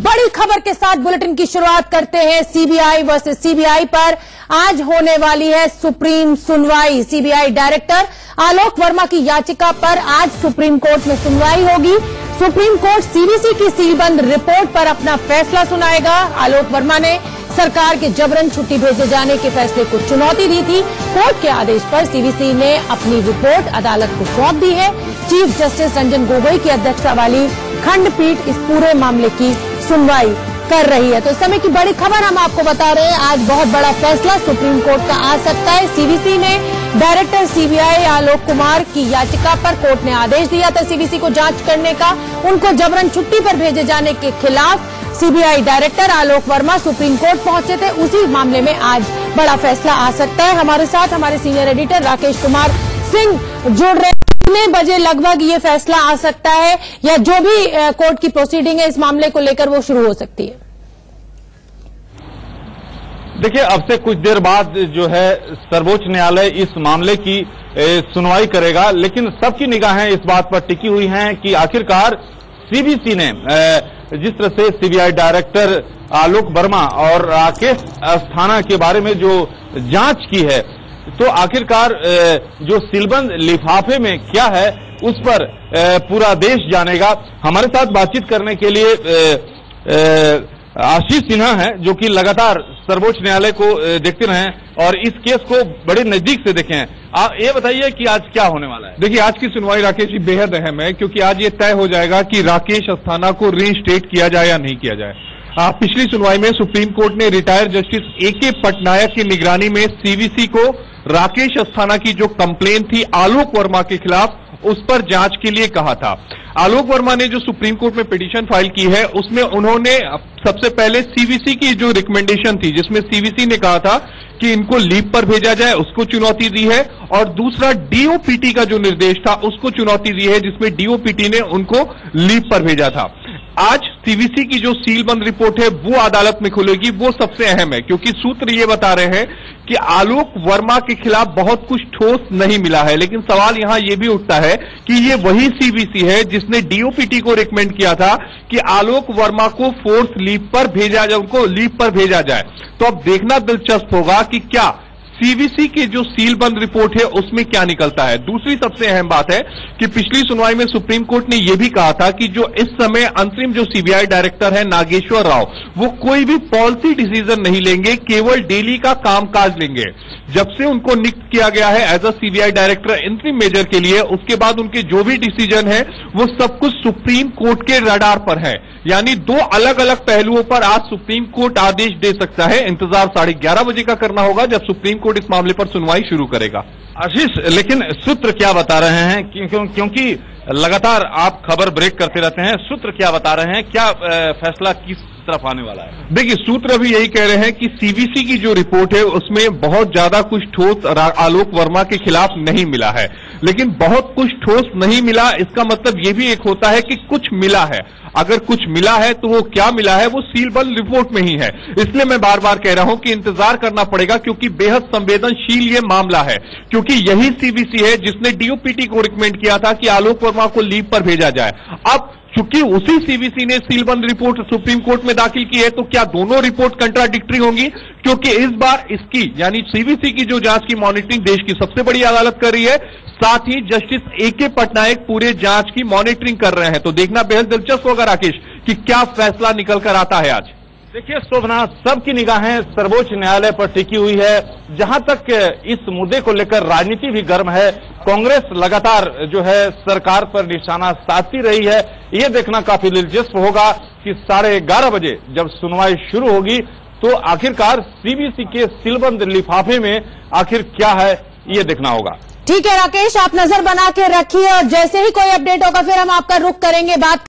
बड़ी खबर के साथ बुलेटिन की शुरुआत करते हैं। सीबीआई वर्सेस सीबीआई पर आज होने वाली है सुप्रीम सुनवाई। सीबीआई डायरेक्टर आलोक वर्मा की याचिका पर आज सुप्रीम कोर्ट में सुनवाई होगी। सुप्रीम कोर्ट सीवीसी की सीलबंद रिपोर्ट पर अपना फैसला सुनाएगा। आलोक वर्मा ने सरकार के जबरन छुट्टी भेजे जाने के फैसले को चुनौती दी थी। कोर्ट के आदेश पर सीवीसी ने अपनी रिपोर्ट अदालत को सौंप दी है। चीफ जस्टिस रंजन गोगोई की अध्यक्षता वाली खंडपीठ इस पूरे मामले की सुनवाई कर रही है। तो इस समय की बड़ी खबर हम आपको बता रहे हैं, आज बहुत बड़ा फैसला सुप्रीम कोर्ट का आ सकता है। सीवीसी ने डायरेक्टर सीबीआई आलोक कुमार की याचिका पर कोर्ट ने आदेश दिया था सीवीसी को जांच करने का। उनको जबरन छुट्टी पर भेजे जाने के खिलाफ सीबीआई डायरेक्टर आलोक वर्मा सुप्रीम कोर्ट पहुंचे थे। उसी मामले में आज बड़ा फैसला आ सकता है। हमारे साथ हमारे सीनियर एडिटर राकेश कुमार सिंह जुड़ रहे हैं। कितने बजे लगभग ये फैसला आ सकता है या जो भी कोर्ट की प्रोसीडिंग है इस मामले को लेकर वो शुरू हो सकती है? देखिए, अब से कुछ देर बाद जो है सर्वोच्च न्यायालय इस मामले की सुनवाई करेगा, लेकिन सबकी निगाहें इस बात पर टिकी हुई हैं कि आखिरकार सीबीसी ने जिस तरह से सीबीआई डायरेक्टर आलोक वर्मा और राकेश अस्थाना के बारे में जो जांच की है, तो आखिरकार जो सीलबंद लिफाफे में क्या है उस पर पूरा देश जानेगा। हमारे साथ बातचीत करने के लिए आशीष सिन्हा है, जो कि लगातार सर्वोच्च न्यायालय को देखते रहे और इस केस को बड़े नजदीक से देखे हैं। आप ये बताइए कि आज क्या होने वाला है? देखिए, आज की सुनवाई राकेश जी बेहद अहम है, क्योंकि आज ये तय हो जाएगा कि राकेश अस्थाना को रीइंस्टेट किया जाए या नहीं किया जाए। पिछली सुनवाई में सुप्रीम कोर्ट ने रिटायर्ड जस्टिस ए.के. पटनायक की निगरानी में सीवीसी को राकेश अस्थाना की जो कंप्लेन थी आलोक वर्मा के खिलाफ, उस पर जांच के लिए कहा था। आलोक वर्मा ने जो सुप्रीम कोर्ट में पिटीशन फाइल की है, उसमें उन्होंने सबसे पहले सीवीसी की जो रिकमेंडेशन थी, जिसमें सीवीसी ने कहा था कि इनको लीव पर भेजा जाए, उसको चुनौती दी है, और दूसरा डीओपीटी का जो निर्देश था उसको चुनौती दी है, जिसमें डीओपीटी ने उनको लीव पर भेजा था। आज सीवीसी की जो सीलबंद रिपोर्ट है वो अदालत में खुलेगी। वो सबसे अहम है, क्योंकि सूत्र ये बता रहे हैं कि आलोक वर्मा के खिलाफ बहुत कुछ ठोस नहीं मिला है, लेकिन सवाल यहां यह भी उठता है कि ये वही सीवीसी है जिसने डीओपीटी को रिकमेंड किया था कि आलोक वर्मा को फोर्स लीव पर भेजा जाए, उनको लीव पर भेजा जाए। तो अब देखना दिलचस्प होगा कि क्या सीवीसी की जो सीलबंद रिपोर्ट है उसमें क्या निकलता है। दूसरी सबसे अहम बात है कि पिछली सुनवाई में सुप्रीम कोर्ट ने यह भी कहा था कि जो इस समय अंतरिम जो सीबीआई डायरेक्टर है नागेश्वर राव, वो कोई भी पॉलिसी डिसीजन नहीं लेंगे, केवल डेली का कामकाज लेंगे। जब से उनको नियुक्त किया गया है as a CBI director interim measure के लिए, उसके बाद उनके जो भी डिसीजन है वो सब कुछ सुप्रीम कोर्ट के रडार पर है। यानी दो अलग अलग पहलुओं पर आज सुप्रीम कोर्ट आदेश दे सकता है। इंतजार 11:30 बजे का करना होगा, जब सुप्रीम कोर्ट इस मामले पर सुनवाई शुरू करेगा। आशीष, लेकिन सूत्र क्या बता रहे हैं? क्योंकि लगातार आप खबर ब्रेक करते रहते हैं, सूत्र क्या बता रहे हैं? क्या फैसला किस तरफ आने वाला है? देखिए, सूत्र अभी यही कह रहे हैं कि सीवीसी की जो रिपोर्ट है उसमें बहुत ज्यादा कुछ ठोस आलोक वर्मा के खिलाफ नहीं मिला है, लेकिन बहुत कुछ ठोस नहीं मिला इसका मतलब ये भी एक होता है कि कुछ मिला है। अगर कुछ मिला है तो वो क्या मिला है, वो सीलबंद रिपोर्ट में ही है। इसलिए मैं बार बार कह रहा हूं कि इंतजार करना पड़ेगा, क्योंकि बेहद संवेदनशील ये मामला है, क्योंकि यही सीवीसी है जिसने डीओपीटी को रिकमेंड किया था कि आलोक वर्मा को लीव पर भेजा जाए। अब चूंकि उसी सीवीसी ने सीलबंद रिपोर्ट सुप्रीम कोर्ट में दाखिल की है, तो क्या दोनों रिपोर्ट कंट्राडिक्टरी होंगी? क्योंकि इस बार इसकी यानी सीवीसी की जो जांच की मॉनिटरिंग देश की सबसे बड़ी अदालत कर रही है, साथ ही जस्टिस ए.के. पटनायक पूरे जांच की मॉनिटरिंग कर रहे हैं। तो देखना बेहद दिलचस्प होगा राकेश कि क्या फैसला निकल कर आता है आज। देखिए शोभना, सबकी निगाहें सर्वोच्च न्यायालय पर टिकी हुई है। जहां तक इस मुद्दे को लेकर राजनीति भी गर्म है, कांग्रेस लगातार जो है सरकार पर निशाना साधती रही है। ये देखना काफी दिलचस्प होगा कि 11:30 बजे जब सुनवाई शुरू होगी तो आखिरकार सीबीसी के सीलबंद लिफाफे में आखिर क्या है, ये देखना होगा। ठीक है राकेश, आप नजर बना के रखिए और जैसे ही कोई अपडेट होगा फिर हम आपका रुख करेंगे बात